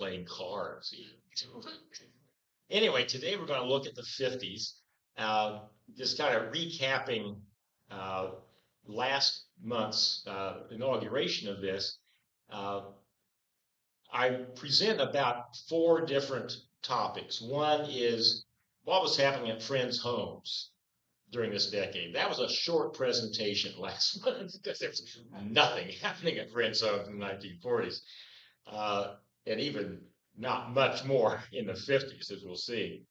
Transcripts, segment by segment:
playing cards even. Anyway, today we're going to look at the 50s, just kind of recapping uh, last month's inauguration of this. Uh, I present about 4 different topics. One is what was happening at friends' homes during this decade. That was a short presentation last month because there was nothing happening at friends' homes in the 1940s, and even not much more in the 50s, as we'll see.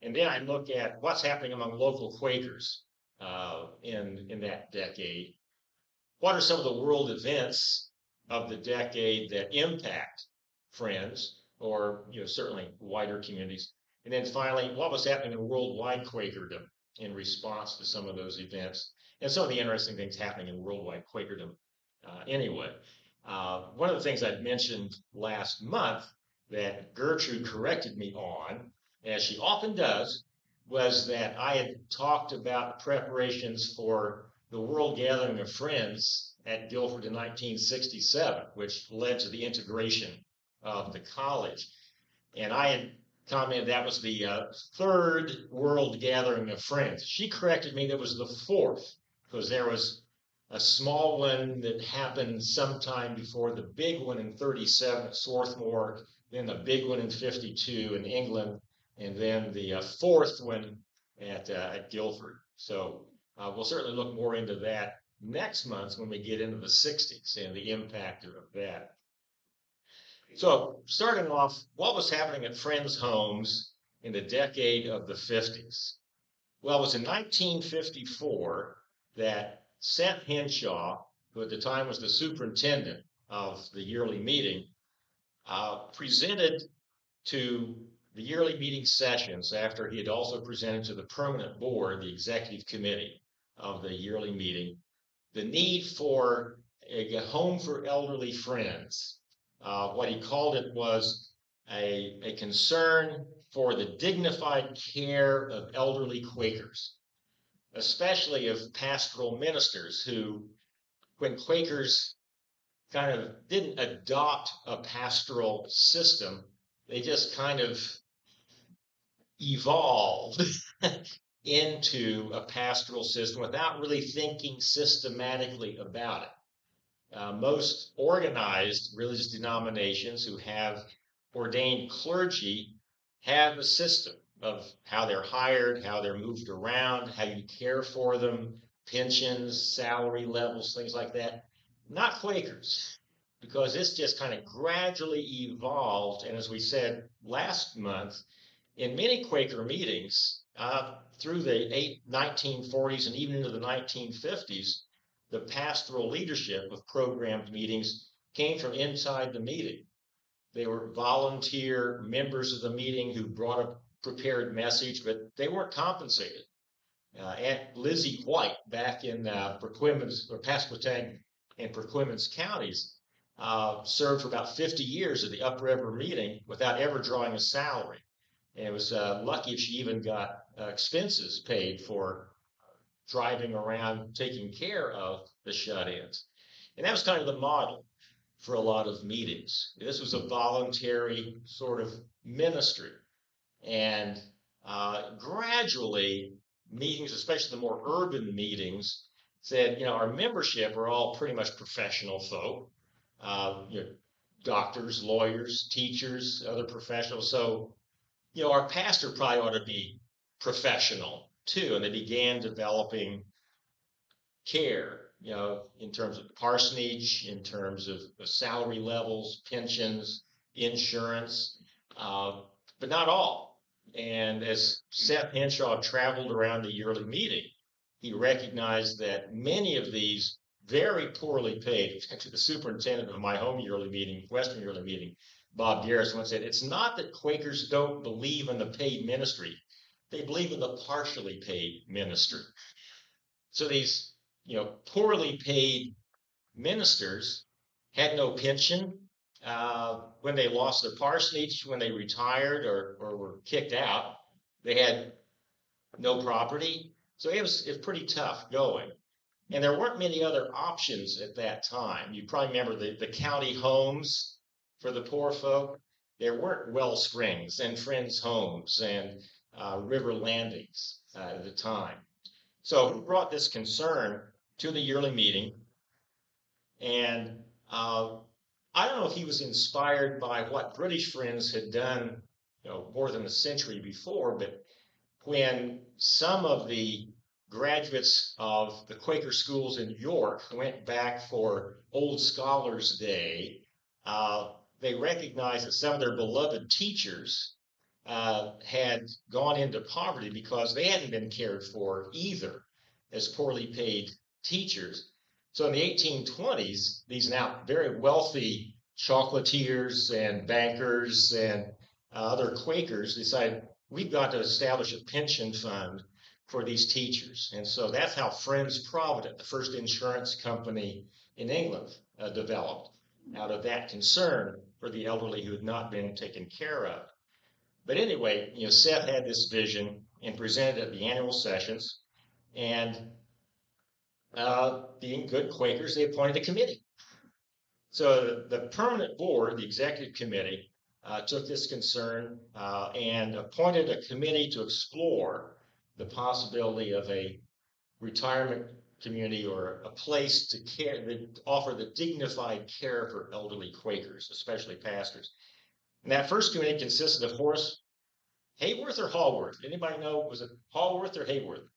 And then I look at what's happening among local Quakers in that decade. What are some of the world events of the decade that impact Friends, or certainly wider communities? And then finally, what was happening in worldwide Quakerdom in response to some of those events, and some of the interesting things happening in worldwide Quakerdom anyway. One of the things I'd mentioned last month that Gertrude corrected me on, as she often does, was that I had talked about the preparations for the World Gathering of Friends at Guilford in 1967, which led to the integration of the college. And I had commented that was the 3rd World Gathering of Friends. She corrected me that was the 4th, because there was a small one that happened sometime before the big one in 37 at Swarthmore, then the big one in 52 in England, and then the 4th one at Guilford. So we'll certainly look more into that next month when we get into the 60s and the impact of that. So starting off, what was happening at friends' homes in the decade of the 50s? Well, it was in 1954 that Seth Henshaw, who at the time was the superintendent of the yearly meeting, presented to the yearly meeting sessions, after he had also presented to the permanent board, the executive committee of the yearly meeting, the need for a home for elderly friends. What he called it was a concern for the dignified care of elderly Quakers, especially of pastoral ministers who, when Quakers kind of didn't adopt a pastoral system, they just kind of evolved into a pastoral system without really thinking systematically about it. Most organized religious denominations who have ordained clergy have a system of how they're hired, how they're moved around, how you care for them, pensions, salary levels, things like that. Not Quakers, because it's just kind of gradually evolved. And as we said last month, in many Quaker meetings through the 1940s and even into the 1950s, the pastoral leadership of programmed meetings came from inside the meeting. They were volunteer members of the meeting who brought a prepared message, but they weren't compensated. Aunt Lizzie White, back in Perquimans, or Pasquotank and Perquimans counties, served for about 50 years at the upriver meeting without ever drawing a salary. And it was lucky if she even got expenses paid for driving around taking care of the shut-ins. And that was kind of the model for a lot of meetings. This was a voluntary sort of ministry. And gradually, meetings, especially the more urban meetings, said, our membership are all pretty much professional folk, doctors, lawyers, teachers, other professionals. So, our pastor probably ought to be professional too. And they began developing care, in terms of parsonage, in terms of salary levels, pensions, insurance, but not all. And as Seth Henshaw traveled around the yearly meeting, he recognized that many of these very poorly paid, actually the superintendent of my home yearly meeting, Western yearly meeting, Bob Garrison, once said, it's not that Quakers don't believe in the paid ministry. They believe in the partially paid ministry. So these, poorly paid ministers had no pension when they lost their parsonage, when they retired or were kicked out. They had no property. So it was pretty tough going. And there weren't many other options at that time. You probably remember the county homes for the poor folk. there weren't well springs and friends' homes and river landings at the time. So he brought this concern to the yearly meeting, and I don't know if he was inspired by what British Friends had done, more than a century before, but when some of the graduates of the Quaker schools in York went back for Old Scholars Day, uh, they recognized that some of their beloved teachers had gone into poverty because they hadn't been cared for either as poorly paid teachers. So in the 1820s, these now very wealthy chocolatiers and bankers and other Quakers decided we've got to establish a pension fund for these teachers. And so that's how Friends Provident, the first insurance company in England, developed out of that concern for the elderly who had not been taken care of. But anyway, Seth had this vision and presented it at the annual sessions. And being good Quakers, they appointed a committee. So the permanent board, the executive committee, took this concern and appointed a committee to explore the possibility of a retirement community or a place to care, that offer the dignified care for elderly Quakers, especially pastors. And that first committee consisted of Horace Hayworth or Hallworth? Anybody know? Was it Hallworth or Hayworth?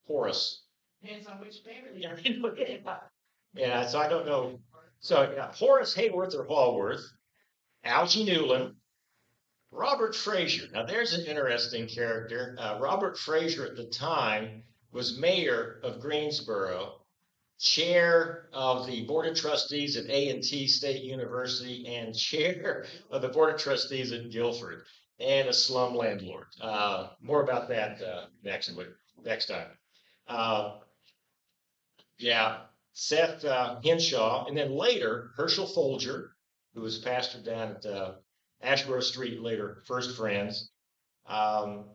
Horace. Depends on which paper. Yeah, so I don't know. So yeah, Horace Hayworth or Hallworth, Algie Newland, Robert Fraser. Now there's an interesting character. Robert Fraser at the time was mayor of Greensboro, chair of the board of trustees at A&T State University, and chair of the board of trustees at Guilford, and a slum landlord. More about that next time. Yeah, Seth Henshaw, and then later Herschel Folger, who was pastor down at Ashboro Street, later First Friends, and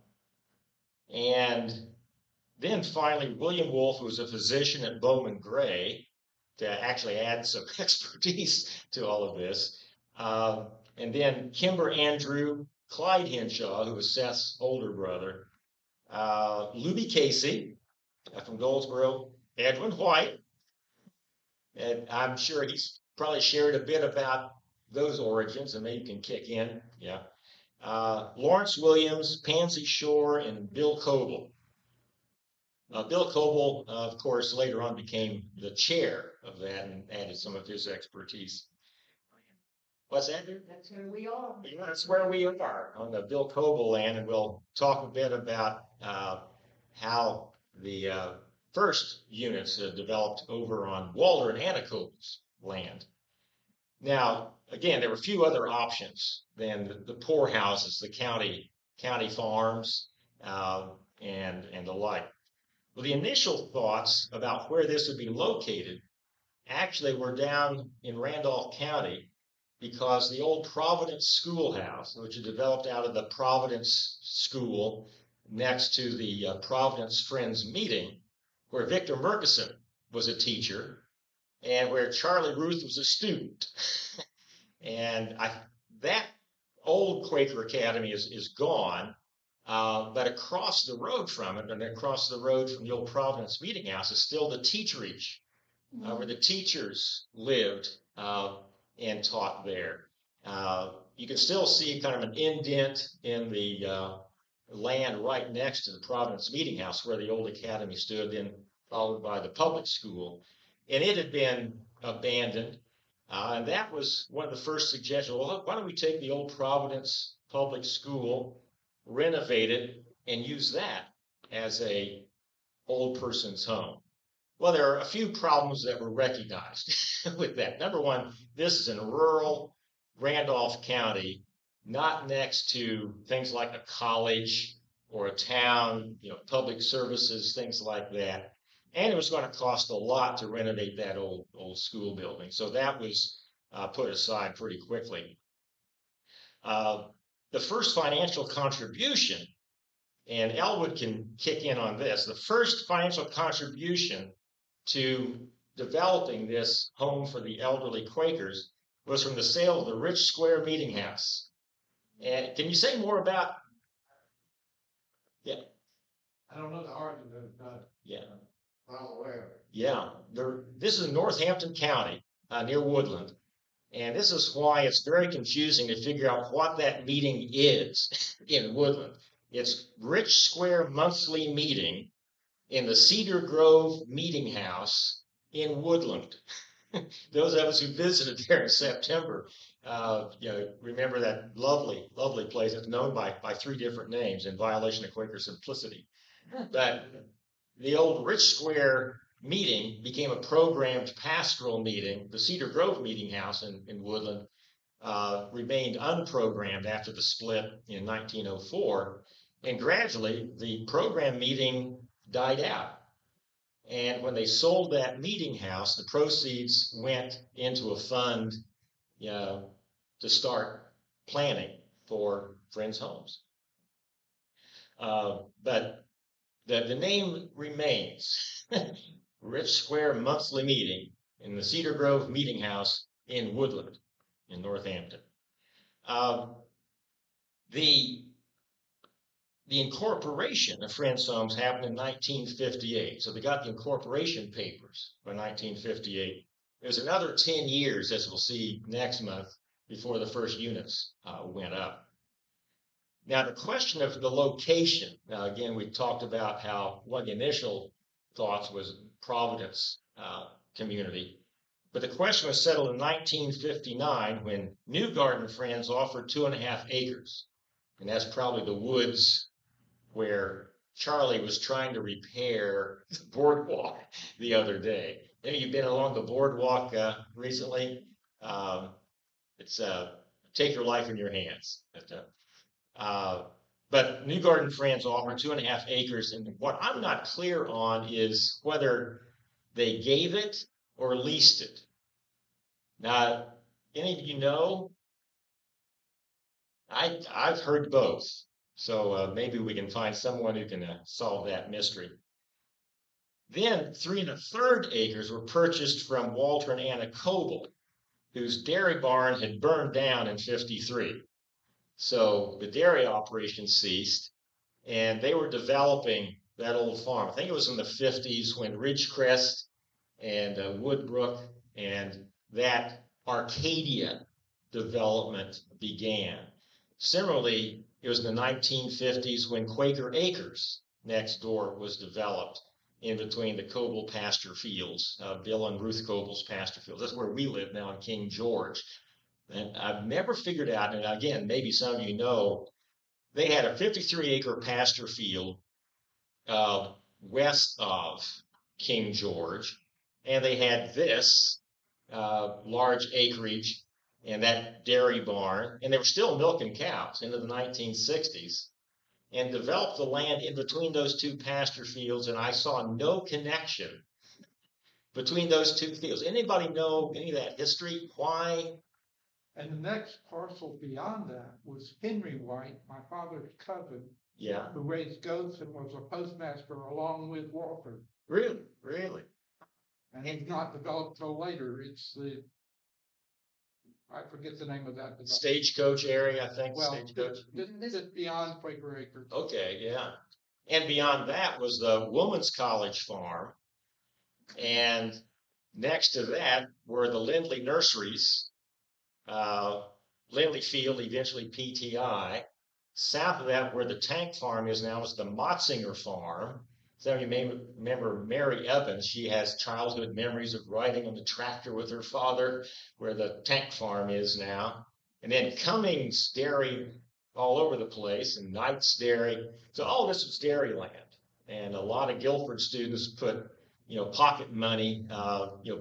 then finally William Wolfe, who was a physician at Bowman Gray, to actually add some expertise to all of this, and then Kimber Andrew, Clyde Henshaw, who was Seth's older brother, Luby Casey from Goldsboro, Edwin White, and I'm sure he's probably shared a bit about those origins, and maybe you can kick in. Yeah. Lawrence Williams, Pansy Shore, and Bill Coble. Bill Coble, of course, later on became the chair of that and added some of his expertise. What's that? That's where we are. Yeah, that's where we are on the Bill Coble land, and we'll talk a bit about how the first units developed over on Walter and Anna Coble's land. Now, again, there were a few other options than the poorhouses, the county farms, and the like. Well, the initial thoughts about where this would be located actually were down in Randolph County, because the old Providence Schoolhouse, which had developed out of the Providence School next to the Providence Friends meeting, where Victor Murkison was a teacher and where Charlie Ruth was a student. And that old Quaker Academy is gone, but across the road from it, and across the road from the old Providence Meeting House, is still the teacherage, where the teachers lived and taught there. You can still see kind of an indent in the land right next to the Providence Meeting House where the old academy stood, then followed by the public school. And it had been abandoned. And that was one of the first suggestions. Well, why don't we take the old Providence public school, renovate it, and use that as a old person's home? Well, there are a few problems that were recognized with that. Number one, this is in rural Randolph County, not next to things like a college or a town, public services, things like that. And it was going to cost a lot to renovate that old school building. So that was put aside pretty quickly. The first financial contribution, and Elwood can kick in on this, the first financial contribution to developing this home for the elderly Quakers was from the sale of the Rich Square Meeting House And can you say more about? Yeah. I don't know the argument, but Yeah. I'm aware. Yeah. This is in Northampton County, near Woodland. And this is why it's very confusing to figure out what that meeting is in Woodland. It's Rich Square Monthly Meeting in the Cedar Grove Meeting House in Woodland. Those of us who visited there in September, remember that lovely, lovely place. It's known by three different names in violation of Quaker simplicity. But the old Rich Square meeting became a programmed pastoral meeting. The Cedar Grove Meeting House in Woodland remained unprogrammed after the split in 1904. And gradually, the program meeting died out. And when they sold that meeting house, the proceeds went into a fund, to start planning for Friends Homes. But the name remains Rich Square Monthly Meeting in the Cedar Grove Meeting House in Woodland in Northampton. The incorporation of Friends Homes happened in 1958. So they got the incorporation papers by 1958. There's another 10 years, as we'll see next month, before the first units went up. Now, the question of the location, now again, we talked about how one of the initial thoughts was Providence community. But the question was settled in 1959 when New Garden Friends offered 2.5 acres. And that's probably the woods where Charlie was trying to repair the boardwalk the other day. You've been along the boardwalk recently. It's take your life in your hands. But New Garden Friends offered 2.5 acres, and what I'm not clear on is whether they gave it or leased it. Now, any of you know? I've heard both. So maybe we can find someone who can solve that mystery. Then 3 1/3 acres were purchased from Walter and Anna Coble, whose dairy barn had burned down in 53. So the dairy operation ceased, and they were developing that old farm. I think it was in the 50s when Ridgecrest and Woodbrook and that Arcadia development began. Similarly, it was in the 1950s when Quaker Acres next door was developed in between the Coble pasture fields, Bill and Ruth Coble's pasture fields. That's where we live now in King George. And I've never figured out, and again, maybe some of you know, they had a 53-acre pasture field west of King George, and they had this large acreage and that dairy barn, and they were still milking cows into the 1960s, and developed the land in between those two pasture fields, and I saw no connection between those two fields. Anybody know any of that history? Why? And the next parcel beyond that was Henry White, my father's cousin, Yeah. who raised goats and was a postmaster along with Walter. Really? Really? And he's not developed till later. It's I forget the name of that. Stagecoach area, I think. Well, Stagecoach. This is beyond Quaker Acres. Okay, yeah. And beyond that was the Woman's College Farm. And next to that were the Lindley Nurseries, Lindley Field, eventually PTI. South of that, where the tank farm is now, is the Motzinger Farm. Some of you may remember Mary Evans. She has childhood memories of riding on the tractor with her father, where the tank farm is now. And then Cummings Dairy all over the place, and Knight's Dairy. So all this was dairy land. And a lot of Guilford students put, pocket money,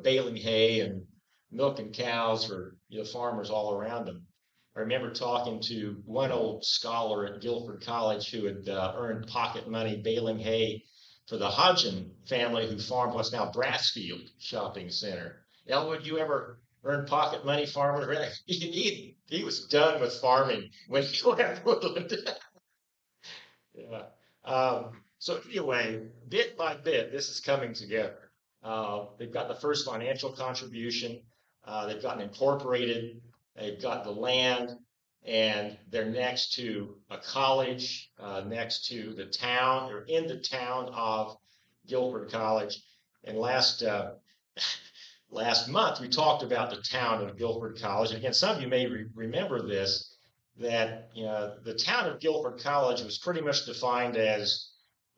baling hay and milking cows for farmers all around them. I remember talking to one old scholar at Guilford College who had earned pocket money baling hay for the Hodgin family who farmed what's now Brassfield Shopping Center. Elwood, you ever earn pocket money farming? He was done with farming when he left Woodland. Yeah. So anyway, bit by bit, this is coming together. They've got the first financial contribution. They've gotten incorporated. They've got the land. and they're next to a college, next to the town, or in the town of Guilford College. And last month we talked about the town of Guilford College. And again, some of you may remember this, that the town of Guilford College was pretty much defined as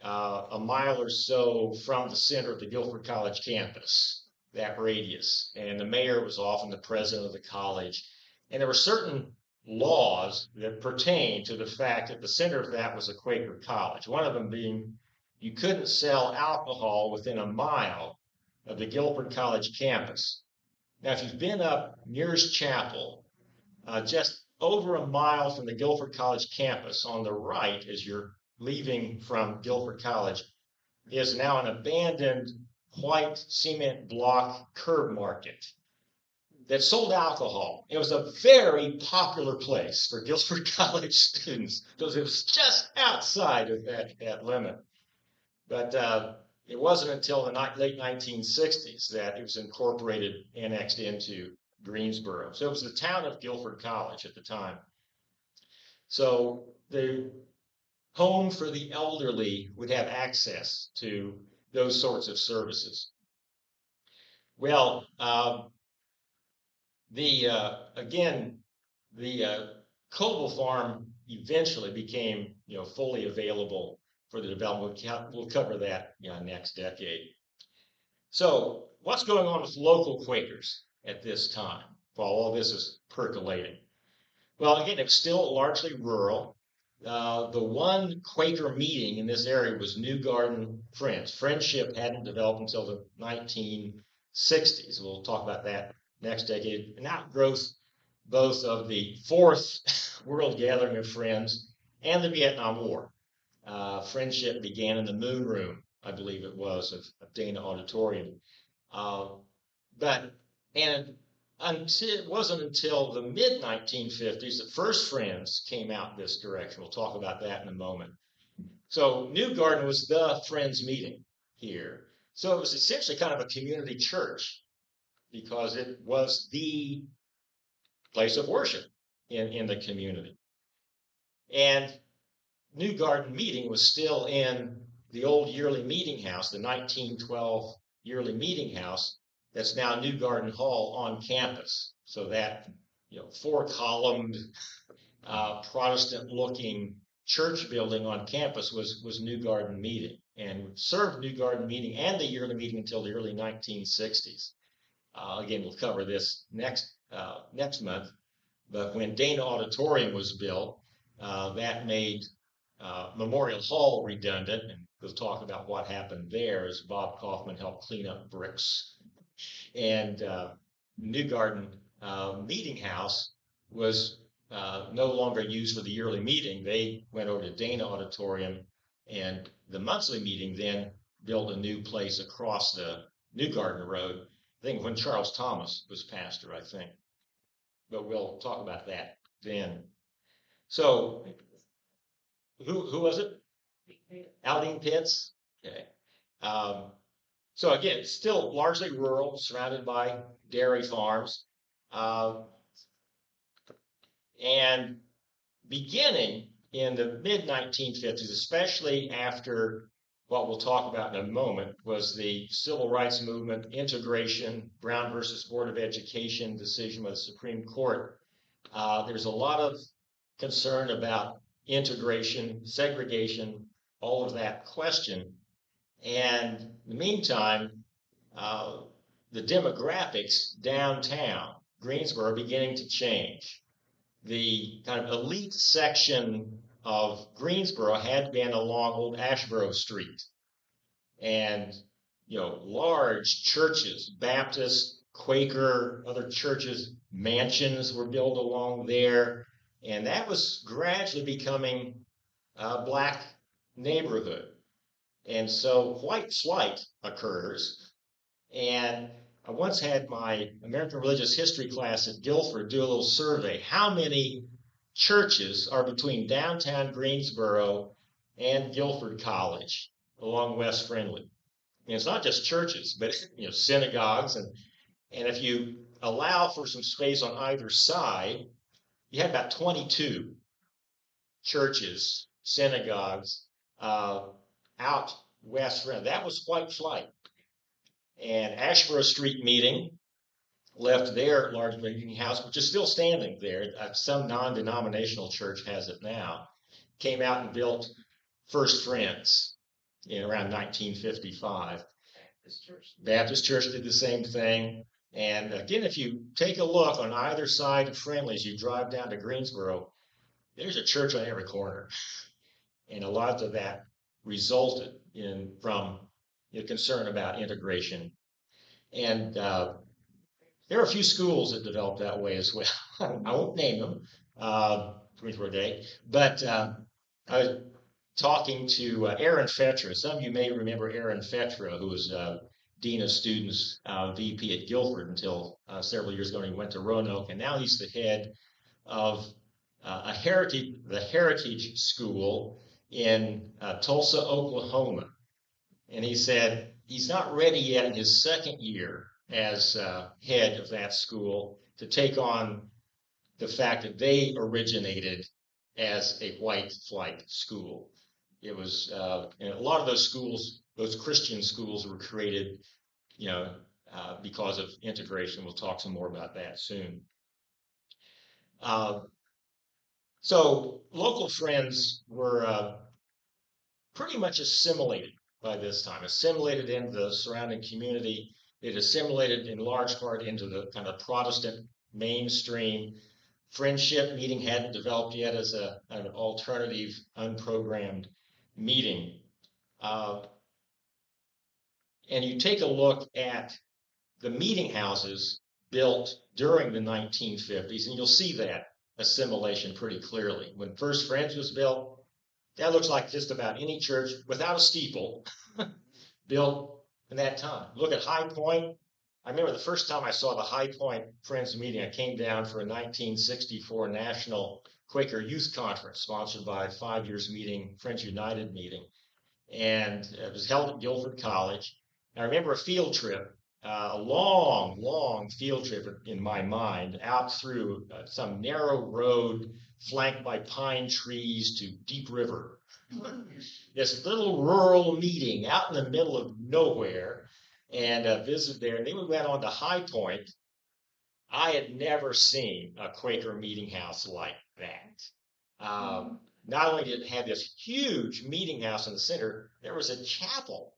a mile or so from the center of the Guilford College campus, that radius. And the mayor was often the president of the college. And there were certain laws that pertain to the fact that the center of that was a Quaker college. One of them being you couldn't sell alcohol within a mile of the Guilford College campus. Now, if you've been up Muir's Chapel, just over a mile from the Guilford College campus on the right as you're leaving from Guilford College is now an abandoned white cement block curb market that sold alcohol. It was a very popular place for Guilford College students because it was just outside of that limit. But it wasn't until the late 1960s that it was incorporated, annexed into Greensboro. So it was the town of Guilford College at the time. So the home for the elderly would have access to those sorts of services. Well, again, the Coble Farm eventually became fully available for the development. We'll cover that next decade. So what's going on with local Quakers at this time while all this is percolating? Well, again, it was still largely rural. The one Quaker meeting in this area was New Garden Friends. Friendship hadn't developed until the 1960s. We'll talk about that next decade. An outgrowth both of the Fourth World Gathering of Friends and the Vietnam War. Friendship began in the Moon Room, I believe it was, of Dana Auditorium. It wasn't until the mid-1950s that first Friends came out this direction. We'll talk about that in a moment. So New Garden was the Friends meeting here. So it was essentially kind of a community church because it was the place of worship in the community. And New Garden meeting was still in the old yearly meeting house, the 1912 yearly meeting house, that's now New Garden Hall on campus. So that four-columned Protestant-looking church building on campus was New Garden Meeting, and served New Garden Meeting and the yearly meeting until the early 1960s. Again, we'll cover this next month. But when Dana Auditorium was built, that made Memorial Hall redundant, and we'll talk about what happened there as Bob Kaufman helped clean up bricks. And New Garden Meeting House was no longer used for the yearly meeting. They went over to Dana Auditorium, and the monthly meeting then built a new place across the New Garden Road. I think when Charles Thomas was pastor, I think. But we'll talk about that then. So, who was it? Aldine Pitts? Okay. So again, still largely rural, surrounded by dairy farms. And beginning in the mid-1950s, especially after what we'll talk about in a moment, was the civil rights movement, integration, Brown versus Board of Education decision by the Supreme Court. There's a lot of concern about integration, segregation, all of that question. And in the meantime, the demographics downtown Greensboro are beginning to change. The kind of elite section of Greensboro had been along Old Ashboro Street. And, large churches, Baptist, Quaker, other churches, mansions were built along there. And that was gradually becoming a black neighborhood. And so white flight occurs. And I once had my American Religious History class at Guilford do a little survey. How many churches are between downtown Greensboro and Guilford College along West Friendly? And it's not just churches, but synagogues. And if you allow for some space on either side, you had about 22 churches, synagogues out west. That was white flight. And Ashboro Street Meeting left their large meeting house, which is still standing there. Some non-denominational church has it now. Came out and built First Friends in around 1955. Baptist Church did the same thing. And again, if you take a look on either side of Friendly as you drive down to Greensboro, there's a church on every corner. And a lot of that resulted from concern about integration. And there are a few schools that developed that way as well. I won't name them, Greensboro Day, but I was talking to Aaron Fetra. Some of you may remember Aaron Fetra, who was Dean of Students, VP at Guilford until several years ago. He went to Roanoke, and now he's the head of the Heritage School in Tulsa, Oklahoma. And he said he's not ready yet in his second year as head of that school to take on the fact that they originated as a white flight school. It was, and a lot of those schools, those Christian schools, were created, because of integration. We'll talk some more about that soon. So local Friends were pretty much assimilated by this time, assimilated into the surrounding community. It assimilated in large part into the kind of Protestant mainstream. Friendship Meeting hadn't developed yet as an alternative, unprogrammed meeting. And you take a look at the meeting houses built during the 1950s, and you'll see that assimilation pretty clearly. When First Friends was built, that looks like just about any church without a steeple built in that time. Look at High Point. I remember the first time I saw the High Point Friends meeting, I came down for a 1964 National Quaker Youth Conference sponsored by 5 Years Meeting, Friends United meeting. And it was held at Guilford College. And I remember a field trip, a long, long field trip in my mind, out through some narrow road flanked by pine trees to Deep River. This little rural meeting out in the middle of nowhere, and visited there. And then we went on to High Point. I had never seen a Quaker meeting house like that. Not only did it have this huge meeting house in the center, there was a chapel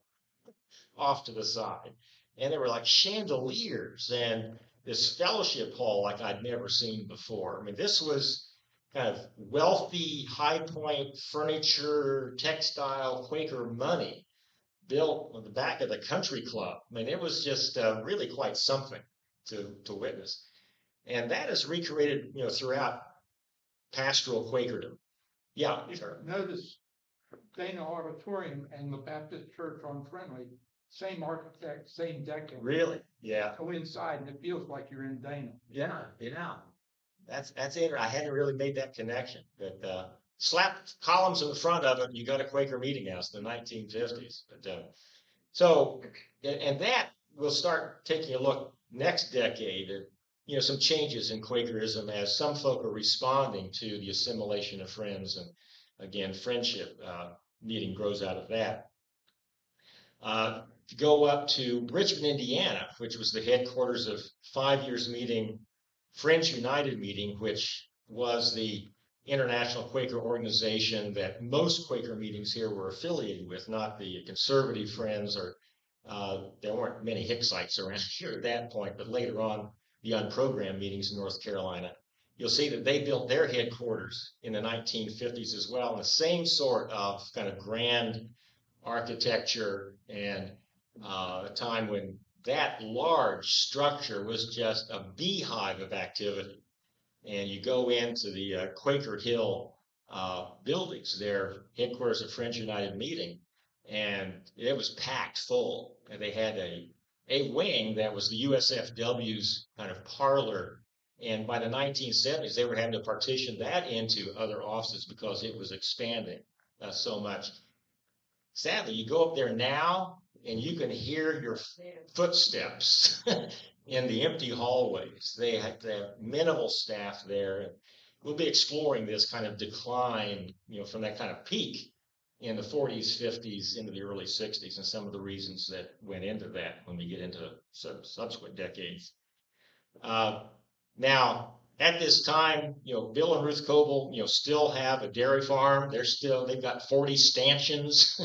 off to the side. And there were like chandeliers and this fellowship hall like I'd never seen before. I mean, this was kind of wealthy, High Point furniture, textile, Quaker money built on the back of the country club. I mean, it was just really quite something to witness. And that is recreated, throughout pastoral Quakerdom. Yeah, sure. Notice Dana Auditorium and the Baptist Church on Friendly, same architect, same decade. Really? Yeah. Go inside and it feels like you're in Dana. Yeah. That's it. I hadn't really made that connection. But slap columns in the front of it, you got a Quaker meeting house in the 1950s. But so, and that we'll start taking a look next decade at some changes in Quakerism as some folk are responding to the assimilation of Friends, and again, Friendship Meeting grows out of that. Go up to Richmond, Indiana, which was the headquarters of 5 Years Meeting, Friends United Meeting, which was the international Quaker organization that most Quaker meetings here were affiliated with, not the conservative Friends, or there weren't many Hicksites around here at that point, but later on, the unprogrammed meetings in North Carolina. You'll see that they built their headquarters in the 1950s as well, in the same sort of kind of grand architecture, and a time when that large structure was just a beehive of activity. And you go into the Quaker Hill buildings, their headquarters of Friends United Meeting, and it was packed full. And they had a wing that was the USFW's kind of parlor. And by the 1970s, they were having to partition that into other offices because it was expanding so much. Sadly, you go up there now and you can hear your footsteps in the empty hallways. They have minimal staff there. we'll be exploring this kind of decline, from that kind of peak in the 40s, 50s, into the early 60s, and some of the reasons that went into that when we get into subsequent decades. Now, at this time, Bill and Ruth Coble, still have a dairy farm. They've got 40 stanchions.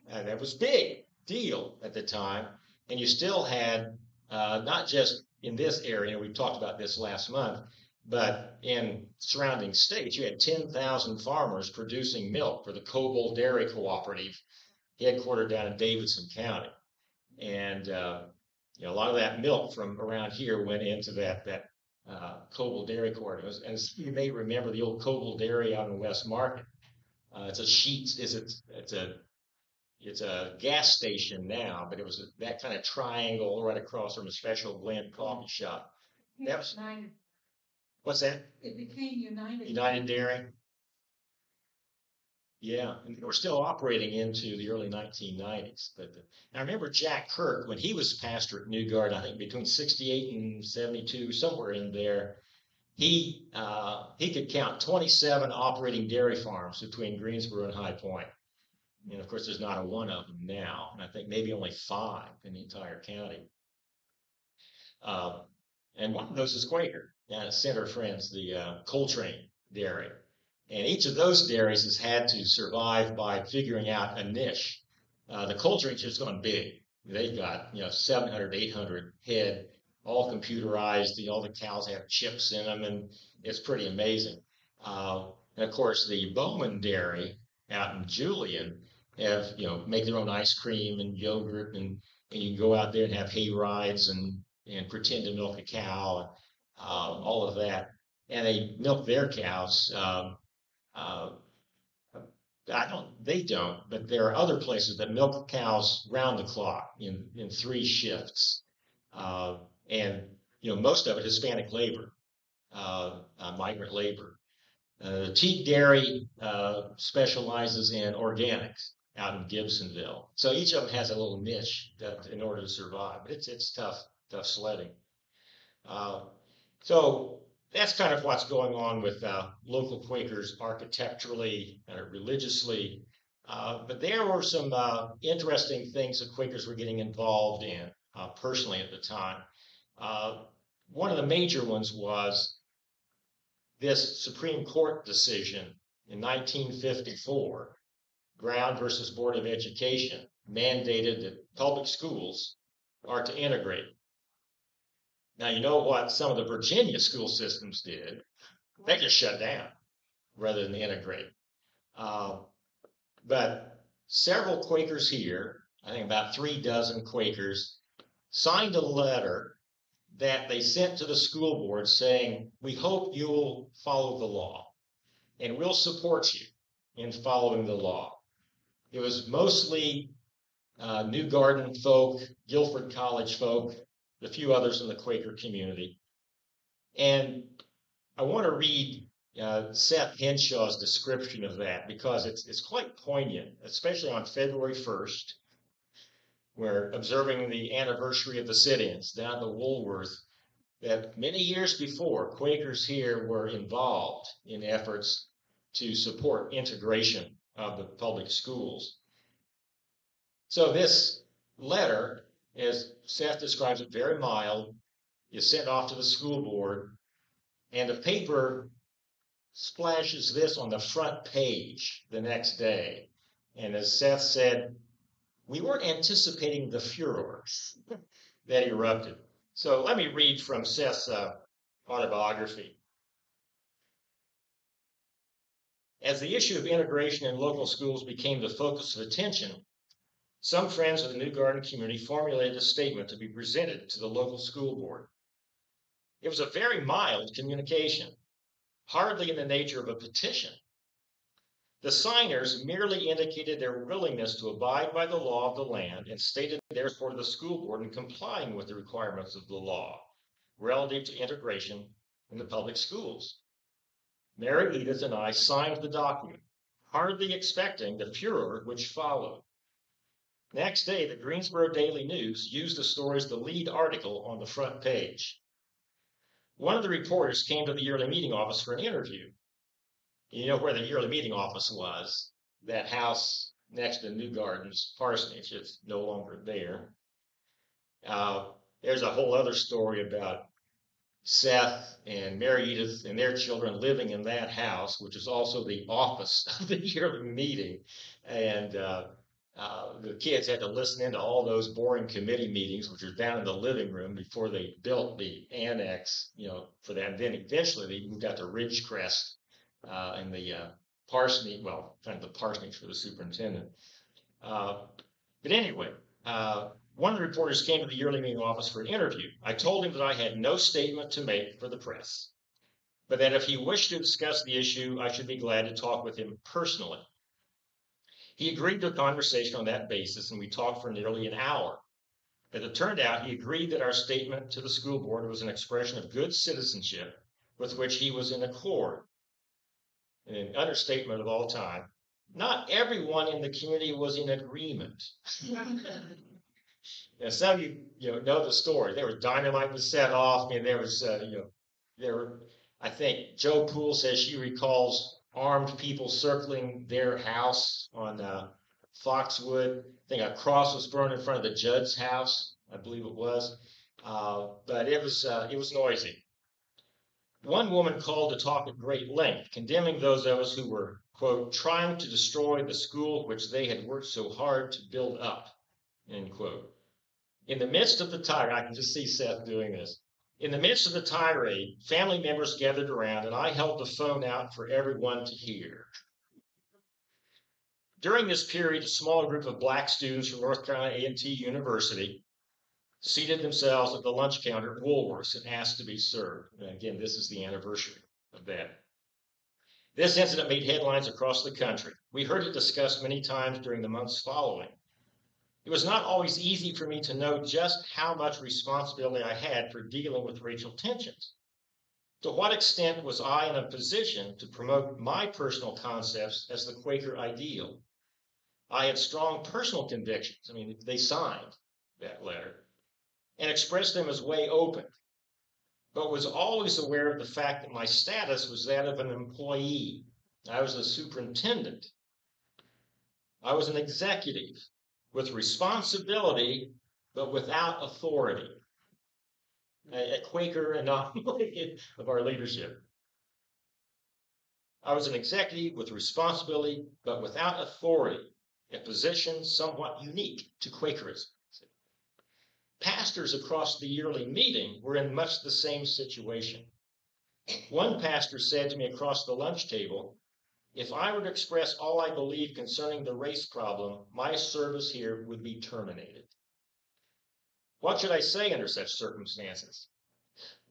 And that was big deal at the time. And you still had, not just in this area, we talked about this last month, but in surrounding states, you had 10,000 farmers producing milk for the Coble Dairy Cooperative, headquartered down in Davidson County. And a lot of that milk from around here went into that Coble Dairy Cooperative. And you may remember the old Coble Dairy out in West Market. It's a gas station now, but it was that kind of triangle right across from a special blend coffee shop. That was, what's that? It became United. United Dairy. Yeah, and they were still operating into the early 1990s. But I remember Jack Kirk, when he was pastor at New Garden, I think between 68 and 72, somewhere in there, he could count 27 operating dairy farms between Greensboro and High Point. And of course, there's not a one of them now. And I think maybe only 5 in the entire county. And one of those is Quaker, down at Center Friends, the Coltrane Dairy. And each of those dairies has had to survive by figuring out a niche. The Coltrane's just gone big. They've got 700, 800 head, all computerized. All the cows have chips in them, and it's pretty amazing. And of course, the Bowman Dairy out in Julian have make their own ice cream and yogurt, and you can go out there and have hay rides and pretend to milk a cow, all of that. And they milk their cows. They don't, but there are other places that milk cows round the clock in 3 shifts. And most of it Hispanic labor, migrant labor. The Teague Dairy specializes in organics out in Gibsonville. So each of them has a little niche in order to survive. But it's tough sledding. So that's kind of what's going on with local Quakers architecturally and religiously. But there were some interesting things that Quakers were getting involved in personally at the time. One of the major ones was this Supreme Court decision in 1954, Brown versus Board of Education, mandated that public schools are to integrate. Now, you know what some of the Virginia school systems did? They just shut down rather than integrate. But several Quakers here, I think about 3 dozen Quakers, signed a letter that they sent to the school board saying, we hope you'll follow the law, and we'll support you in following the law. It was mostly New Garden folk, Guilford College folk, a few others in the Quaker community. And I want to read Seth Henshaw's description of that because it's quite poignant, especially on February 1st. We're observing the anniversary of the sit-ins down at the Woolworth, that many years before, Quakers here were involved in efforts to support integration of the public schools. So this letter, as Seth describes it, very mild, is sent off to the school board, and the paper splashes this on the front page the next day. And as Seth said, we weren't anticipating the furor that erupted. So let me read from Seth's autobiography. As the issue of integration in local schools became the focus of attention, some friends of the New Garden community formulated a statement to be presented to the local school board. It was a very mild communication, hardly in the nature of a petition. The signers merely indicated their willingness to abide by the law of the land and stated their support of the school board in complying with the requirements of the law relative to integration in the public schools. Mary Edith and I signed the document, hardly expecting the furor which followed. Next day, the Greensboro Daily News used the story as the lead article on the front page. One of the reporters came to the yearly meeting office for an interview. You know where the yearly meeting office was? That house next to New Gardens parsonage. It's no longer there. Uh, there's a whole other story about Seth and Mary Edith and their children living in that house, which is also the office of the yearly meeting. And the kids had to listen into all those boring committee meetings, which are down in the living room before they built the annex, for that. And then eventually they moved out to Ridgecrest in the parsonage, well, kind of the parsonage for the superintendent. But anyway, one of the reporters came to the yearly meeting office for an interview. I told him that I had no statement to make for the press, but that if he wished to discuss the issue, I should be glad to talk with him personally. He agreed to a conversation on that basis, and we talked for nearly an hour. As it turned out, he agreed that our statement to the school board was an expression of good citizenship with which he was in accord. And an understatement of all time, not everyone in the community was in agreement. And some of you know the story. There was dynamite was set off, and there was there were. I think Joe Poole says she recalls armed people circling their house on Foxwood. I think a cross was burned in front of the judge's house, I believe it was. But it was noisy. One woman called to talk at great length, condemning those of us who were, quote, trying to destroy the school which they had worked so hard to build up, end quote. In the midst of the tirade, I can just see Seth doing this. In the midst of the tirade, family members gathered around, and I held the phone out for everyone to hear. During this period, a small group of black students from North Carolina A&T University seated themselves at the lunch counter at Woolworths and asked to be served. And again, this is the anniversary of that. This incident made headlines across the country. We heard it discussed many times during the months following. It was not always easy for me to know just how much responsibility I had for dealing with racial tensions. To what extent was I in a position to promote my personal concepts as the Quaker ideal? I had strong personal convictions. I mean, they signed that letter and expressed them as way open, but was always aware of the fact that my status was that of an employee. I was the superintendent. I was an executive with responsibility, but without authority. A Quaker anomaly of our leadership. I was an executive with responsibility, but without authority, a position somewhat unique to Quakerism. Pastors across the yearly meeting were in much the same situation. One pastor said to me across the lunch table, if I were to express all I believe concerning the race problem, my service here would be terminated. What should I say under such circumstances?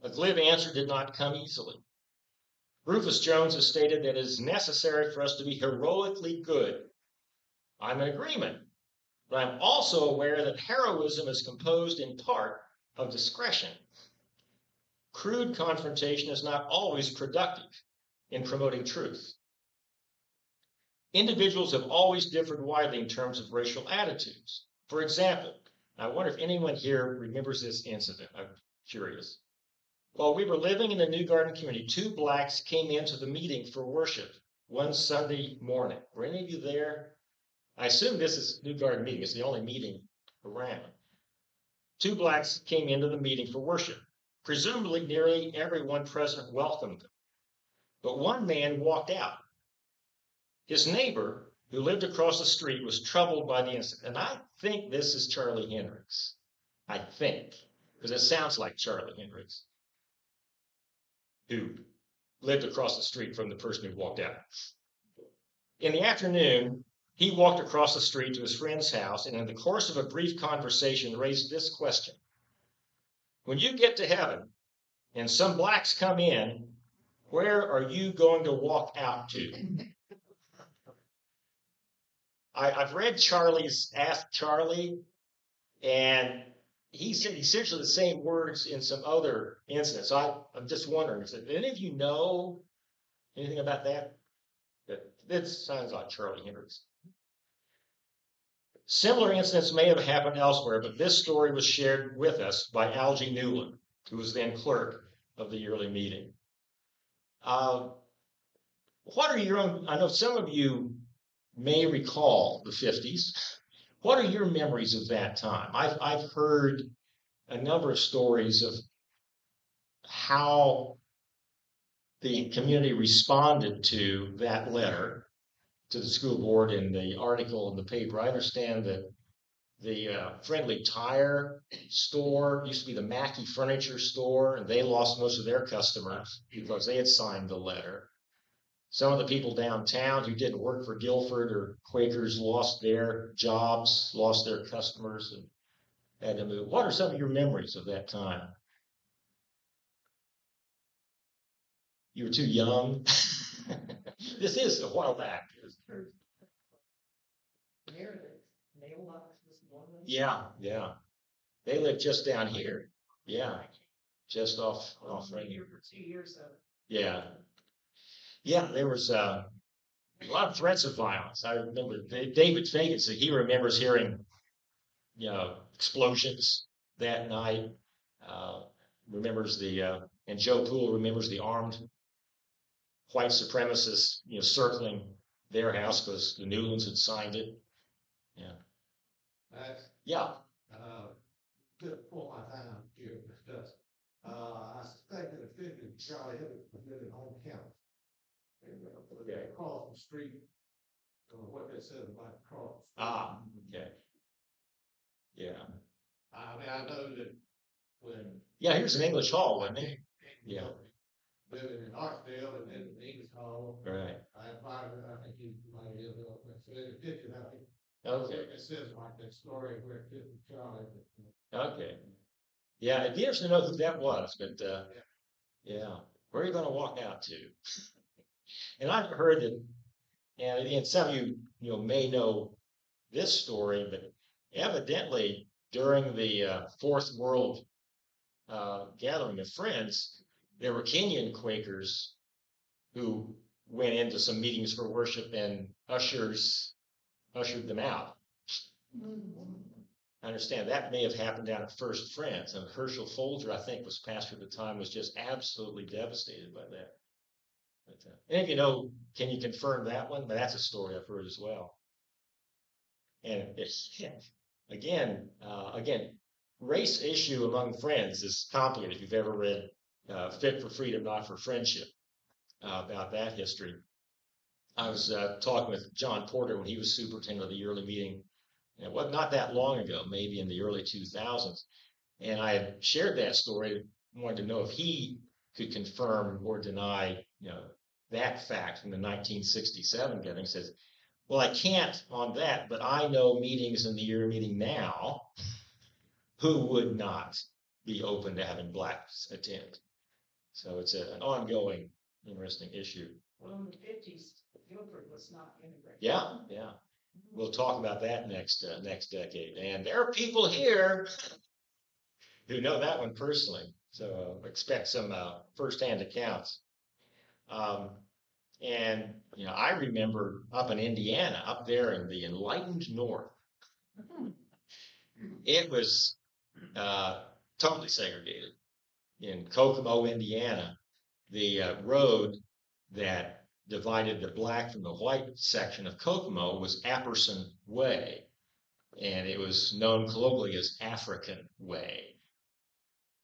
A glib answer did not come easily. Rufus Jones has stated that it is necessary for us to be heroically good. I'm in agreement, but I'm also aware that heroism is composed in part of discretion. Crude confrontation is not always productive in promoting truth. Individuals have always differed widely in terms of racial attitudes. For example, I wonder if anyone here remembers this incident. I'm curious. While we were living in the New Garden community, two blacks came into the meeting for worship one Sunday morning. Were any of you there? I assume this is New Garden meeting. It's the only meeting around. Two blacks came into the meeting for worship. Presumably, nearly everyone present welcomed them. But one man walked out. His neighbor, who lived across the street, was troubled by the incident. And I think this is Charlie Hendricks. I think, because it sounds like Charlie Hendricks, who lived across the street from the person who walked out. In the afternoon, he walked across the street to his friend's house, and in the course of a brief conversation raised this question. When you get to heaven and some blacks come in, where are you going to walk out to? I've read Charlie's Ask Charlie, and he said essentially the same words in some other incidents. I'm just wondering, did any of you know anything about that? That sounds like Charlie Hendricks. Similar incidents may have happened elsewhere, but this story was shared with us by Algie Newland, who was then clerk of the yearly meeting. What are your own? I know some of you may recall the 50s. What are your memories of that time? I've heard a number of stories of how the community responded to that letter to the school board in the article in the paper. I understand that the Friendly Tire store used to be the Mackey Furniture store, and they lost most of their customers because they had signed the letter. Some of the people downtown who didn't work for Guilford or Quakers lost their jobs, lost their customers, and had to move. What are some of your memories of that time? You were too young. This is a while back. Yeah, yeah. They lived just down here. Yeah, just off right here. Yeah, yeah. There was a lot of threats of violence. I remember David Fagan said he remembers hearing, explosions that night. Uh, remembers and Joe Poole remembers the armed white supremacists, circling their house because the Newlands had signed it. Yeah. That's, Yeah. good for my time here to discuss. I suspect that offended Charlie Hibbert lived in home county. And Okay. across the street, what they said about across the street. Ah, okay. Yeah. I mean, I know that when. Yeah, here's an English hall, wasn't it? Yeah. Living in Archdale and then in English Hall. Right. I think he might have lived up there. So there's a picture, I think. Okay. It says like that story where it did Charlie. Okay. Yeah, it'd be interesting to know who that was, but yeah. Where are you going to walk out to? And I've heard that, and some of you, may know this story, but evidently during the Fourth World gathering of friends, there were Kenyan Quakers who went into some meetings for worship and ushered them out. I understand that may have happened down at First Friends, and Herschel Folger, I think, was pastor at the time, was just absolutely devastated by that. But, and if you know, can you confirm that one? But that's a story I've heard as well. And it's again, race issue among friends is complicated. If you've ever read "Fit for Freedom, Not for Friendship" about that history, I was talking with John Porter when he was superintendent of the yearly meeting. And it was not that long ago, maybe in the early 2000s, and I had shared that story. Wanted to know if he could confirm or deny, that fact from the 1967 gathering. He says, well, I can't on that, but I know meetings in the year meeting now who would not be open to having blacks attend. So it's an ongoing, interesting issue. Well, in the 50s, Guilford was not integrated. Yeah, yeah. We'll talk about that next decade. And there are people here who know that one personally. So expect some firsthand accounts. And I remember up in Indiana, up there in the enlightened north, it was totally segregated. In Kokomo, Indiana, the road that divided the black from the white section of Kokomo was Apperson Way, and it was known colloquially as African Way,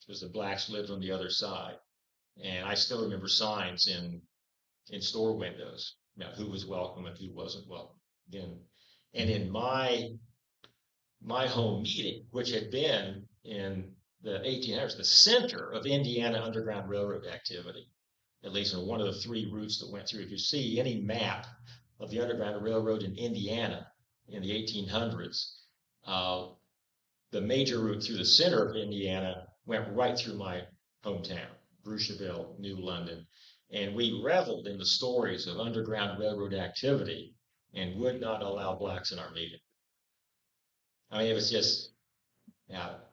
because the blacks lived on the other side. And I still remember signs in store windows, who was welcome and who wasn't welcome. Again, and in my home meeting, which had been in the 1800s, the center of Indiana Underground Railroad activity, at least in one of the three routes that went through. If you see any map of the Underground Railroad in Indiana in the 1800s, the major route through the center of Indiana went right through my hometown, Brucheville, New London. And we reveled in the stories of Underground Railroad activity and would not allow blacks in our meeting. I mean, it was just,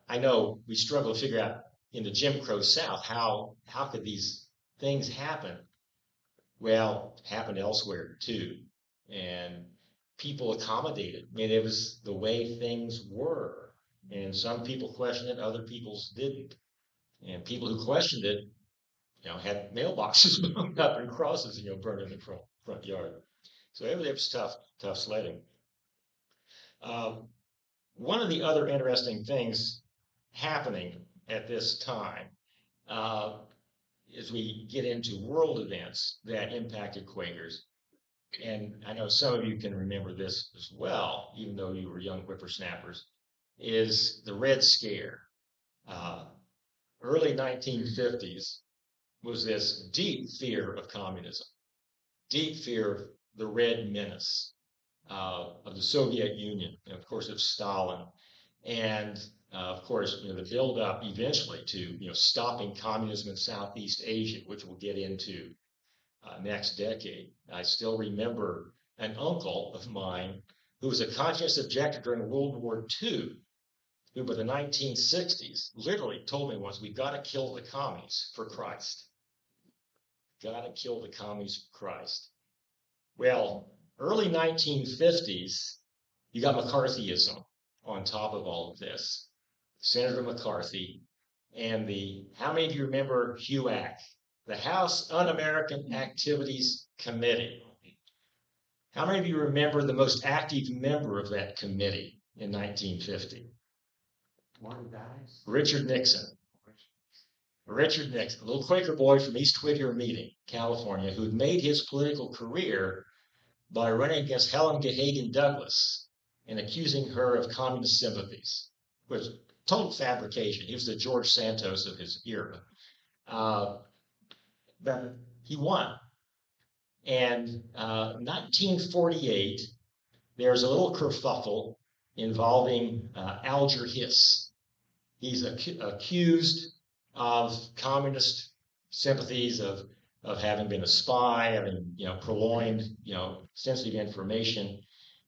I know we struggle to figure out in the Jim Crow South, how could these things happen? Well, it happened elsewhere too. And people accommodated. I mean, it was the way things were. And some people questioned it, other people didn't. And people who questioned it, had mailboxes blown up and crosses, burned in the front. front yard. So it was tough sledding. One of the other interesting things happening at this time, uh, as we get into world events that impacted Quakers, and I know some of you can remember this as well, even though you were young whippersnappers, is the Red Scare. Uh, Early 1950s was this deep fear of communism, deep fear of the Red Menace, of the Soviet Union, and of course of Stalin, and of course, the build-up eventually to stopping communism in Southeast Asia, which we'll get into next decade. I still remember an uncle of mine who was a conscientious objector during World War II, who by the 1960s literally told me once, we've got to kill the commies for Christ. Got to kill the commies for Christ. Well, early 1950s, you got McCarthyism on top of all of this. Senator McCarthy and how many of you remember HUAC, the House Un-American Activities Committee? How many of you remember the most active member of that committee in 1950? One dies. Richard Nixon. Richard Nixon, a little Quaker boy from East Whittier Meeting, California, who had made his political career by running against Helen Gahagan Douglas and accusing her of communist sympathies, which was total fabrication. He was the George Santos of his era. But he won. And 1948, there's a little kerfuffle involving Alger Hiss. He's accused of communist sympathies, of having been a spy, having purloined sensitive information,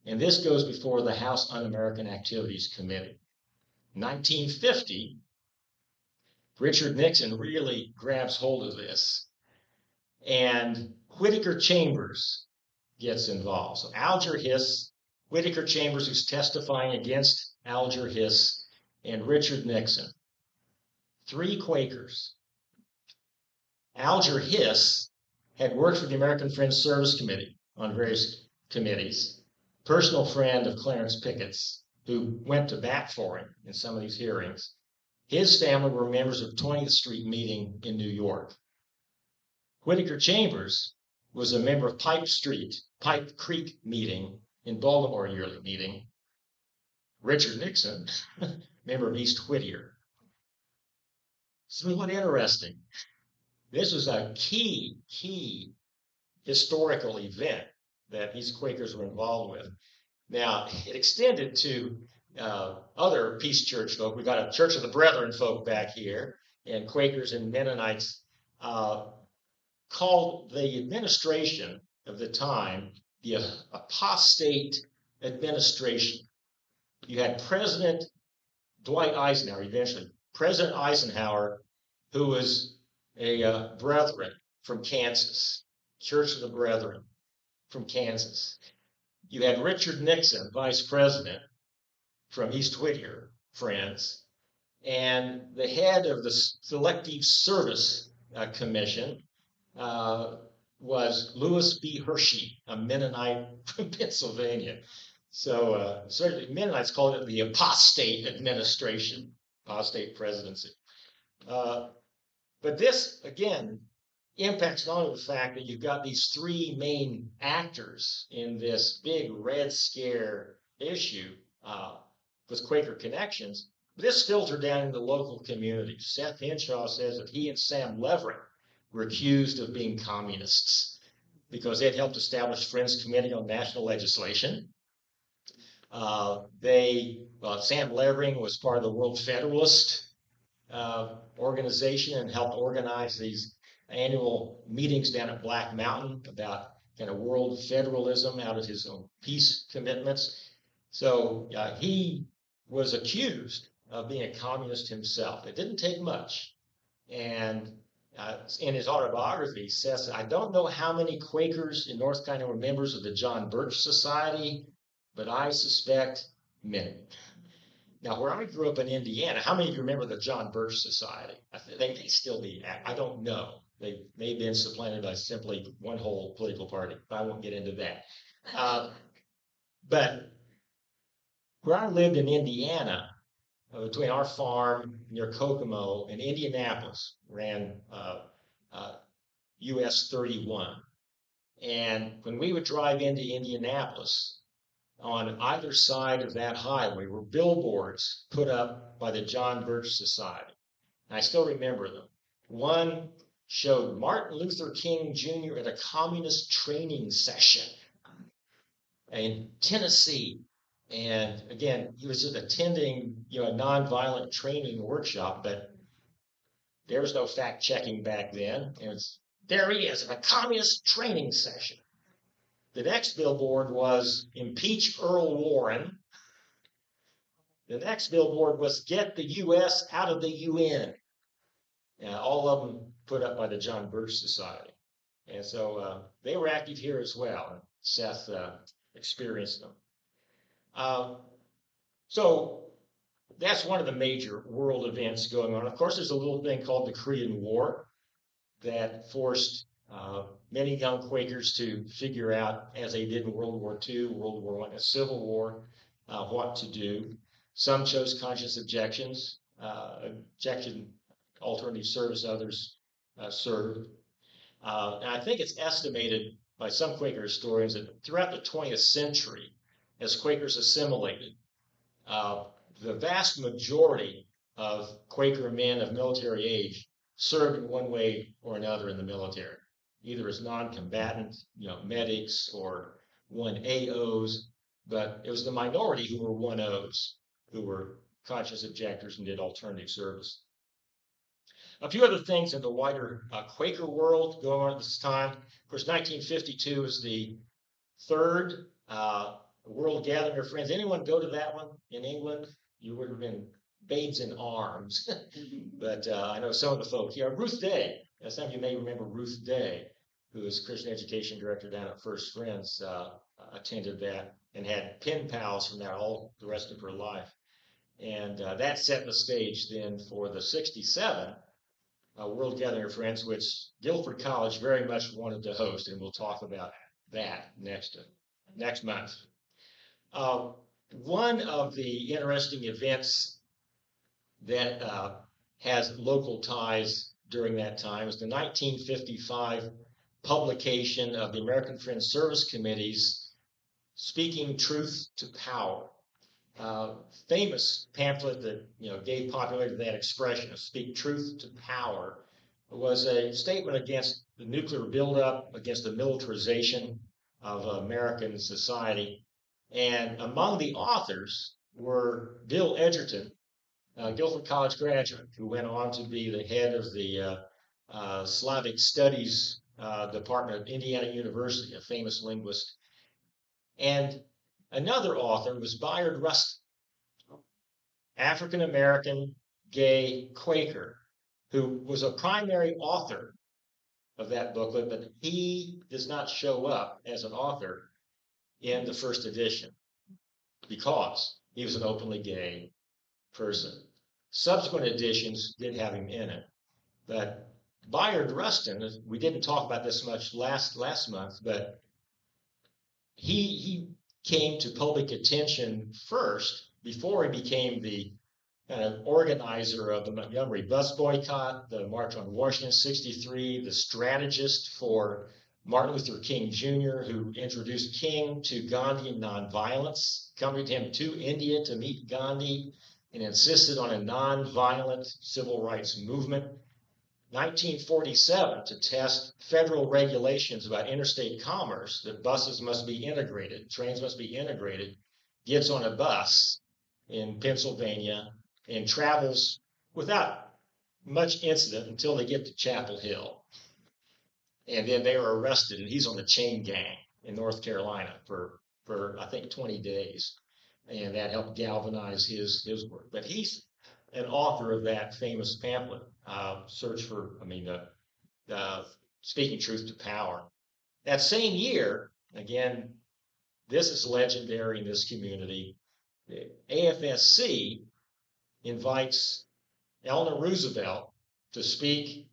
and this goes before the House Un-American Activities Committee. 1950, Richard Nixon really grabs hold of this, and Whittaker Chambers gets involved. So Alger Hiss, Whittaker Chambers, who's testifying against Alger Hiss, and Richard Nixon. 3 Quakers. Alger Hiss had worked for the American Friends Service Committee on various committees, personal friend of Clarence Pickett's, who went to bat for him in some of these hearings. His family were members of 20th Street Meeting in New York. Whittaker Chambers was a member of Pipe Creek Meeting in Baltimore yearly meeting. Richard Nixon, member of East Whittier. Somewhat interesting. This was a key historical event that these Quakers were involved with. Now, it extended to other Peace Church folk. We got a Church of the Brethren folk back here, and Quakers and Mennonites called the administration of the time the apostate administration. You had President Dwight Eisenhower, eventually. President Eisenhower, who was a Brethren from Kansas, Church of the Brethren from Kansas. You had Richard Nixon, Vice President from East Whittier, Friends, and the head of the Selective Service Commission was Louis B. Hershey, a Mennonite from Pennsylvania. So certainly Mennonites called it the apostate administration, apostate presidency. But this, again, impacts not only the fact that you've got these 3 main actors in this big Red Scare issue with Quaker connections, but this filtered down into local communities. Seth Henshaw says that he and Sam Leverick were accused of being communists because they had helped establish Friends Committee on National Legislation. Sam Levering was part of the World Federalist organization and helped organize these annual meetings down at Black Mountain about kind of world federalism out of his own peace commitments. So he was accused of being a communist himself. It didn't take much. And in his autobiography, he says, I don't know how many Quakers in North Carolina were members of the John Birch Society, but I suspect many. Now, where I grew up in Indiana, how many of you remember the John Birch Society? They may still be, I don't know. They may have been supplanted by simply one whole political party, but I won't get into that. But where I lived in Indiana, between our farm near Kokomo and Indianapolis, ran US 31. And when we would drive into Indianapolis, on either side of that highway were billboards put up by the John Birch Society. And I still remember them. One showed Martin Luther King Jr. at a communist training session in Tennessee. And again, he was just attending, a nonviolent training workshop, but there was no fact checking back then. And there he is at a communist training session. The next billboard was impeach Earl Warren. The next billboard was get the U.S. out of the UN. All of them put up by the John Birch Society. And so they were active here as well. And Seth experienced them. So that's one of the major world events going on. Of course, there's a little thing called the Korean War that forced many young Quakers to figure out, as they did in World War II, World War I, a Civil War, what to do. Some chose conscious objections, alternative service, others served. And I think it's estimated by some Quaker historians that throughout the 20th century, as Quakers assimilated, the vast majority of Quaker men of military age served in one way or another in the military, either as non-combatant, medics or 1AOs, but it was the minority who were 1Os, who were conscious objectors and did alternative service. A few other things in the wider Quaker world going on at this time. Of course, 1952 is the third World Gathering of Friends. Anyone go to that one in England? You would have been babes in arms. But I know some of the folk here. Ruth Day, some of you may remember Ruth Day, who was Christian Education Director down at First Friends, attended that and had pen pals from that all the rest of her life. And that set the stage then for the 67 World Gathering of Friends, which Guilford College very much wanted to host, and we'll talk about that next month. One of the interesting events that has local ties during that time is the 1955 publication of the American Friends Service Committee's Speaking Truth to Power. Famous pamphlet that gave popularity to that expression of speak truth to power was a statement against the nuclear buildup, against the militarization of American society. And among the authors were Bill Edgerton, Guilford College graduate, who went on to be the head of the Slavic Studies Department of Indiana University, a famous linguist. And another author was Bayard Rustin, African-American gay Quaker, who was a primary author of that booklet, but he does not show up as an author in the first edition because he was an openly gay person. Subsequent editions did have him in it, but Bayard Rustin, we didn't talk about this much last month, but he came to public attention first before he became the kind of organizer of the Montgomery bus boycott, the March on Washington '63, the strategist for Martin Luther King Jr., who introduced King to Gandhian nonviolence, accompanied him to India to meet Gandhi, and insisted on a nonviolent civil rights movement. 1947, to test federal regulations about interstate commerce, that buses must be integrated, trains must be integrated, gets on a bus in Pennsylvania and travels without much incident until they get to Chapel Hill. And then they are arrested, and he's on the chain gang in North Carolina for I think 20 days. And that helped galvanize his work. But he's an author of that famous pamphlet, Speaking Truth to Power. That same year, again, this is legendary in this community, the AFSC invites Eleanor Roosevelt to speak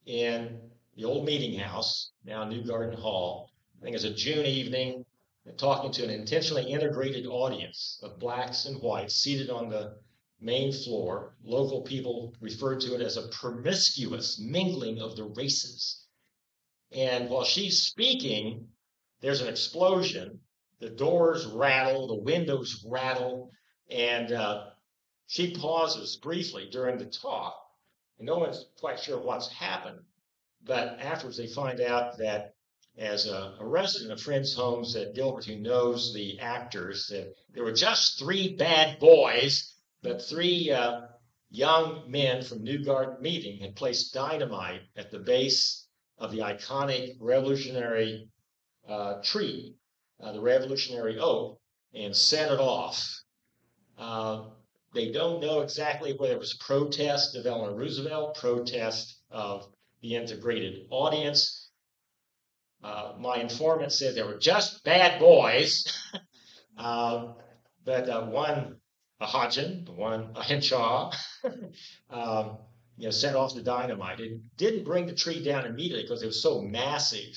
in the old meeting house, now New Garden Hall. I think it's a June evening, talking to an intentionally integrated audience of blacks and whites seated on the main floor. Local people referred to it as a promiscuous mingling of the races. And while she's speaking, there's an explosion. The doors rattle, the windows rattle, and she pauses briefly during the talk. And no one's quite sure what's happened. But afterwards, they find out that as a resident of friends' homes at Gilbert who knows the actors, that there were just three bad boys, but three young men from New Garden Meeting had placed dynamite at the base of the iconic Revolutionary tree, the Revolutionary Oak, and set it off. They don't know exactly whether it was protest of Eleanor Roosevelt, protest of the integrated audience. My informant said they were just bad boys, but one a Hodgin, one a Henshaw, set off the dynamite. It didn't bring the tree down immediately because it was so massive,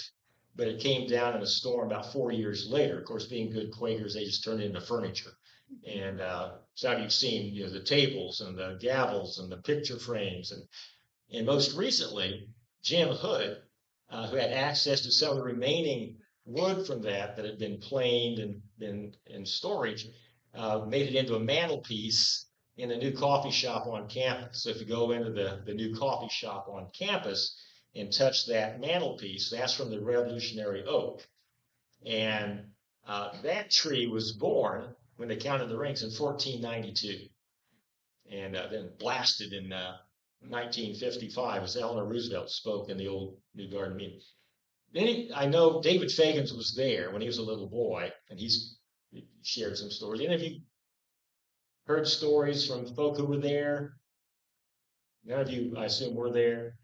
but it came down in a storm about 4 years later. Of course, being good Quakers, they just turned it into furniture. And so you've seen the tables and the gavels and the picture frames. And most recently, Jim Hood, who had access to some of the remaining wood from that had been planed and been in storage, made it into a mantelpiece in a new coffee shop on campus. So if you go into the new coffee shop on campus and touch that mantelpiece, that's from the Revolutionary Oak. And that tree was born when they counted the rings in 1492 and then blasted in 1955 as Eleanor Roosevelt spoke in the old New Garden meeting. Then I know David Fagans was there when he was a little boy, and he shared some stories. Any of you heard stories from folk who were there? None of you, I assume, were there.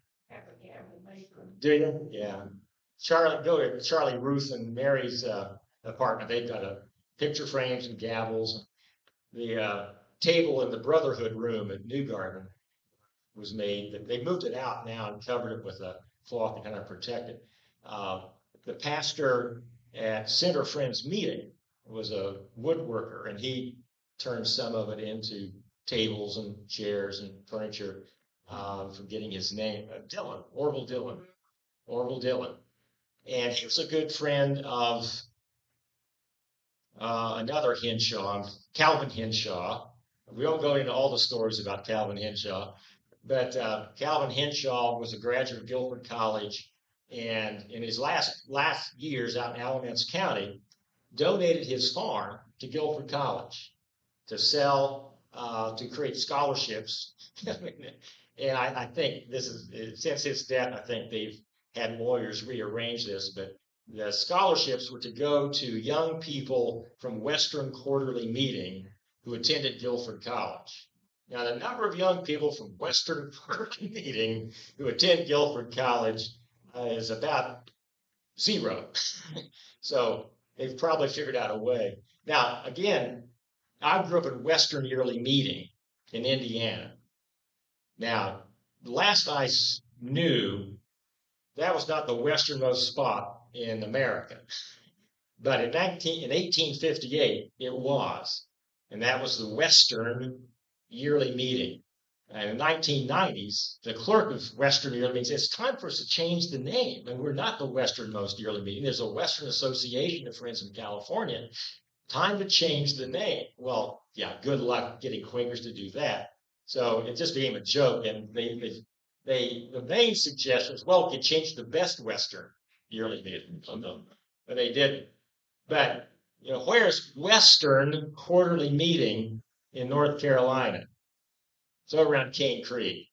Do you? Yeah. Charlie, go to Charlie, Ruth, and Mary's apartment. They've got picture frames and gavels. The table in the Brotherhood room at New Garden was made. They moved it out now and covered it with a cloth to kind of protect it. The pastor at Center Friends Meeting was a woodworker, and he turned some of it into tables and chairs and furniture. Forgetting his name, Orville Dillon. And he was a good friend of another Henshaw, Calvin Henshaw. We won't go into all the stories about Calvin Henshaw, but Calvin Henshaw was a graduate of Guilford College, and in his last years out in Alamance County, donated his farm to Guilford College to sell, to create scholarships. And I think this is, since his death, I think they've had lawyers rearrange this, but the scholarships were to go to young people from Western Quarterly Meeting who attended Guilford College. Now, the number of young people from Western Quarterly Meeting who attend Guilford College is about 0. So they've probably figured out a way. Now, again, I grew up in Western Yearly Meeting in Indiana. Now, the last I knew, that was not the westernmost spot in America. But in 1858, it was. And that was the Western Yearly Meeting. And in the 1990s, the clerk of Western Yearly Meetings said, it's time for us to change the name. And we're not the westernmost yearly meeting. There's a Western Association of Friends in California. Time to change the name. Well, yeah, good luck getting Quakers to do that. So it just became a joke. And the main suggestion was, well, we could change the Best Western Yearly Meeting. But they didn't. But, where's Western Quarterly Meeting in North Carolina? So around Cane Creek,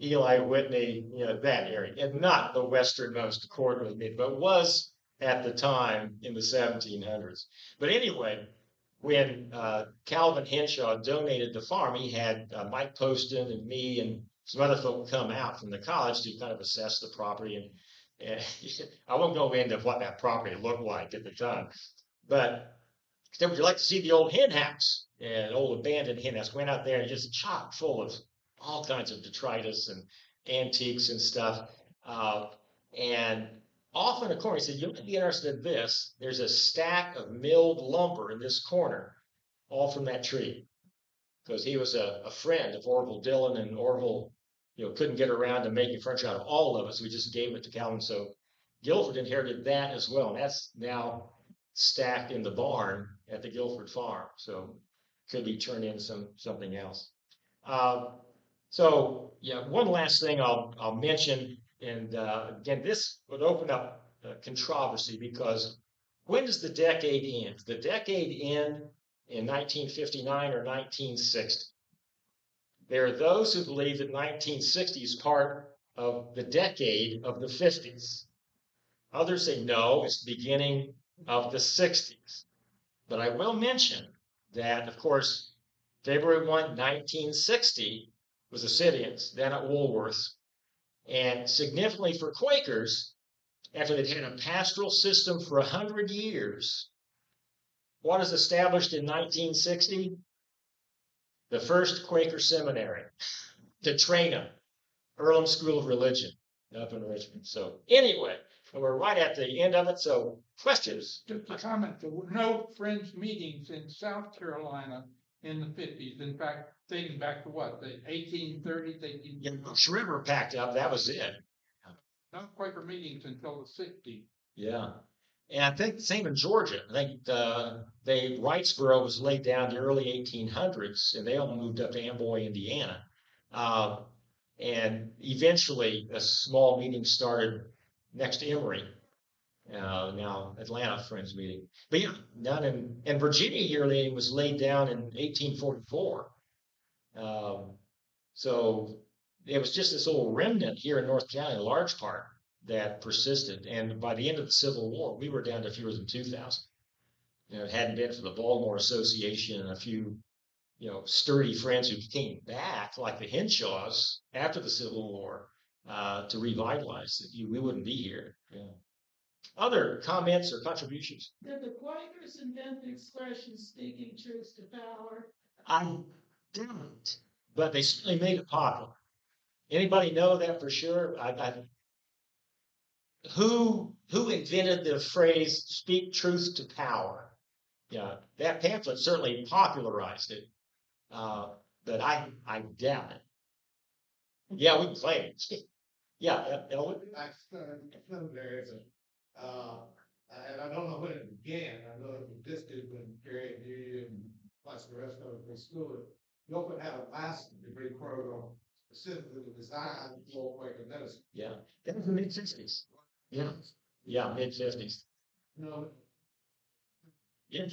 Eli Whitney, that area, and not the westernmost quarterly meeting, but was at the time in the 1700s. But anyway, when Calvin Henshaw donated the farm, he had Mike Poston and me and some other folk come out from the college to kind of assess the property. And I won't go into what that property looked like at the time, but said, would you like to see the old hen house? And an old abandoned hen house. Went out there and just chock full of all kinds of detritus and antiques and stuff. And often, according, he said, you might be interested in this. There's a stack of milled lumber in this corner, all from that tree, because he was a friend of Orville Dillon, and Orville, couldn't get around to making furniture out of all of it, so we just gave it to Calvin. So Guilford inherited that as well, and that's now stacked in the barn at the Guilford farm. So could be turned into something else. So yeah, one last thing I'll mention, and again, this would open up controversy, because when does the decade end? The decade end in 1959 or 1960? There are those who believe that 1960 is part of the decade of the 50s. Others say no, it's the beginning of the 60s. But I will mention that, of course, February 1, 1960 was the sit-ins, then at Woolworths. And significantly for Quakers, after they'd had a pastoral system for 100 years, what is established in 1960? The first Quaker seminary to train them, Earlham School of Religion up in Richmond. So anyway, we're right at the end of it. So questions? Just a comment, there were no fringe meetings in South Carolina in the 50s. In fact, dating back to what, the 1830s, Yeah, Bush River packed up. That was it. no Quaker meetings until the 60s. Yeah. And I think the same in Georgia. I think Wrightsboro was laid down in the early 1800s, and they all moved up to Amboy, Indiana. And eventually, a small meeting started next to Emory, now Atlanta Friends meeting. But yeah, none and Virginia yearly meeting was laid down in 1844. So it was just this little remnant here in North Carolina, in large part, that persisted. And by the end of the Civil War, we were down to fewer than 2,000. It hadn't been for the Baltimore Association and a few, sturdy friends who came back, like the Henshaws, after the Civil War, to revitalize it. We wouldn't be here. Yeah. Other comments or contributions? Did the Quakers invent the expression "speaking truth to power"? I don't, but they certainly made it popular. Anybody know that for sure? Who invented the phrase "speak truth to power"? Yeah, that pamphlet certainly popularized it, but I doubt it. Yeah, we can claim it. Yeah, Elwood? There is and I don't know when it began. I know it existed when Gary and you and plus the rest of us were school. You often have a master's degree program specifically designed for Quaker medicine. Yeah, that was the mid-60s. Yeah, yeah, mid-50s. No. Yeah,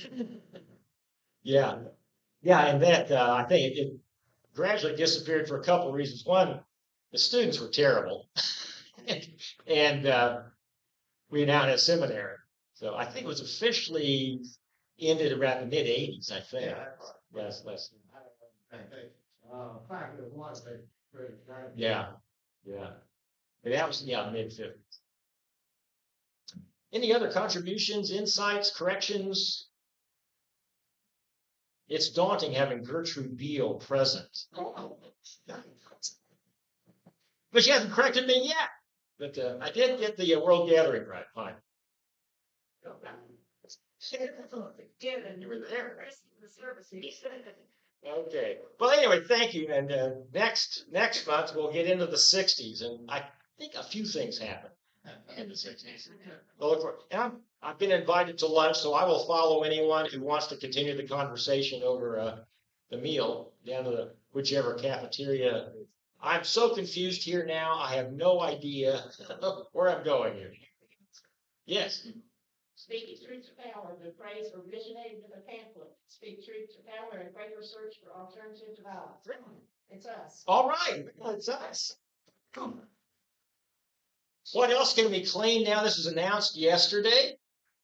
yeah, yeah, and that I think it gradually disappeared for a couple of reasons. One, the students were terrible, and we now had a seminary. So I think it was officially ended around the mid '80s. I think. Yeah, Less. Very Yeah, yeah. But that was mid '50s. Any other contributions, insights, corrections? It's daunting having Gertrude Beale present. But she hasn't corrected me yet. But I did get the World Gathering right. Fine. You were there. Okay. Well, anyway, thank you. And next month we'll get into the '60s, and I think a few things happened in the '60s. We'll look for. And I've been invited to lunch, so I will follow anyone who wants to continue the conversation over the meal down to whichever cafeteria. I'm so confused here now. I have no idea where I'm going here. Yes. Speaking truth to power, the phrase originated in the pamphlet. Speak truth to power and Quaker search for alternative to violence. It's us. All right. It's us. What else can we claim now? This was announced yesterday.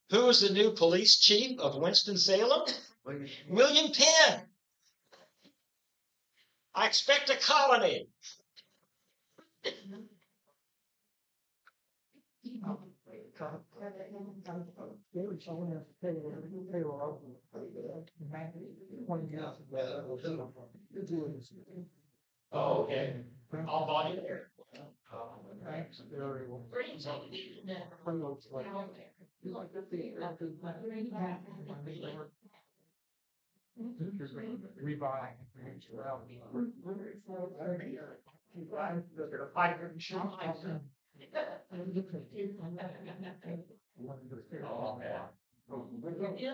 Who is the new police chief of Winston-Salem? William Penn. I expect a colony. Oh, okay. All volunteer. Yeah.